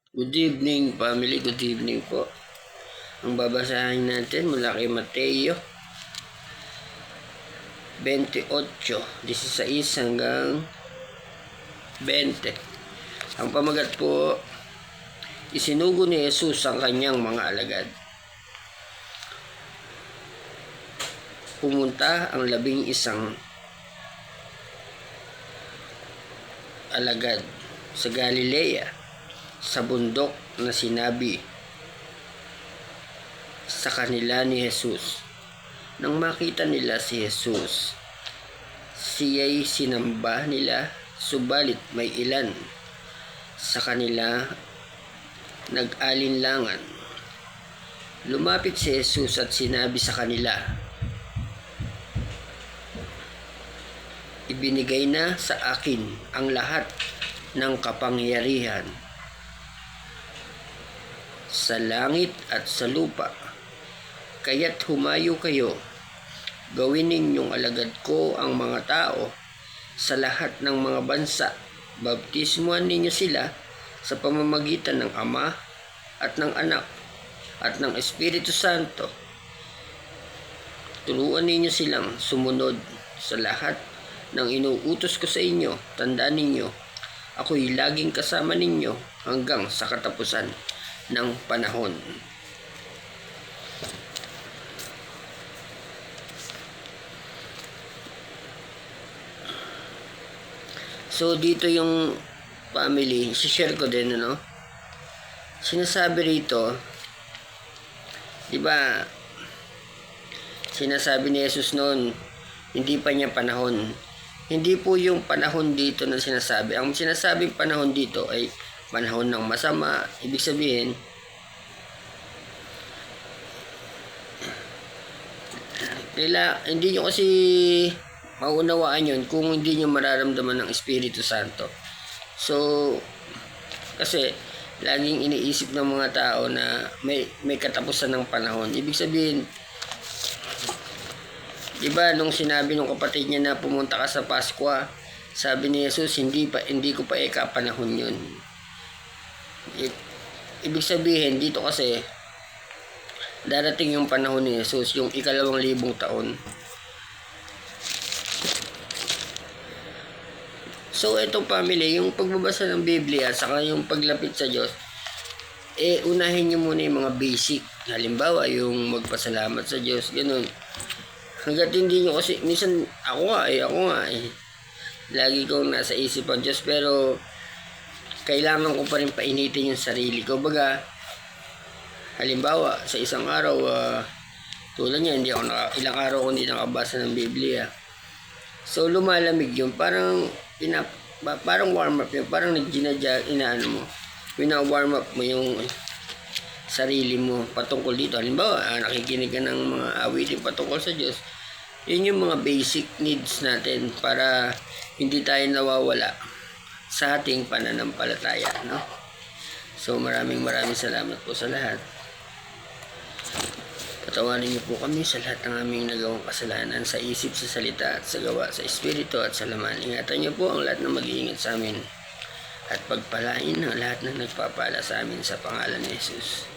Good evening, family. Good evening po. Ang babasahin natin mula kay Mateo 28, 16 hanggang 20. Ang pamagat po, isinugo ni Jesus ang kanyang mga alagad. Pumunta ang 11 alagad sa Galilea, sa bundok na sinabi sa kanila ni Jesus. Nang makita nila si Jesus, siya'y sinamba nila, subalit may ilan sa kanila nag-alinlangan. Lumapit si Jesus at sinabi sa kanila, "Ibinigay na sa akin ang lahat ng kapangyarihan sa langit at sa lupa. Kaya't humayo kayo, gawin ninyong alagad ko ang mga tao sa lahat ng mga bansa. Baptismuhan ninyo sila sa pamamagitan ng Ama at ng Anak at ng Espiritu Santo. Turuan ninyo silang sumunod sa lahat ng inuutos ko sa inyo. Tandaan ninyo, ako'y laging kasama ninyo hanggang sa katapusan ng panahon." So dito yung family, share ko din, sinasabi rito, di ba, sinasabi ni Jesus noon, hindi pa niya panahon. Hindi po yung panahon dito na sinasabi. Ang sinasabing panahon dito ay panahon ng masama. Ibig sabihin, hindi nyo kasi maunawaan yun kung hindi nyo mararamdaman ng Espiritu Santo. So, kasi laging iniisip ng mga tao na may katapusan ng panahon. Ibig sabihin, diba nung sinabi ng kapatid niya na pumunta ka sa Pasko, sabi ni Jesus, hindi ko pa panahon yun. Ibig sabihin, dito kasi darating yung panahon ni Jesus, yung 2,000 taon. So ito family, yung pagbabasa ng Biblia saka yung paglapit sa Diyos, unahin nyo muna yung mga basic. Halimbawa, yung magpasalamat sa Diyos, ganun. Hanggat hindi nyo kasi, minsan ako nga eh. Lagi kong nasa isip ang Diyos, pero kailangan ko pa rin painitin yung sarili ko. Baga, halimbawa, sa isang araw, tulad niya, ilang araw ko hindi nakabasa ng Biblia. So, lumalamig yun. Parang warm up yun. Parang warm up mo yung sarili mo patungkol dito. Halimbawa, nakikinig ka ng mga awitin patungkol sa Diyos. Yun yung mga basic needs natin para hindi tayo nawawala sa ating pananampalataya, no? So, maraming salamat po sa lahat. Patawarin niyo po kami sa lahat ng aming nagawang kasalanan sa isip, sa salita, at sa gawa, sa espiritu at sa laman. Ingatan niyo po ang lahat ng mag-iingat sa amin at pagpalain ang lahat ng nagpapala sa amin sa pangalan ni Jesus.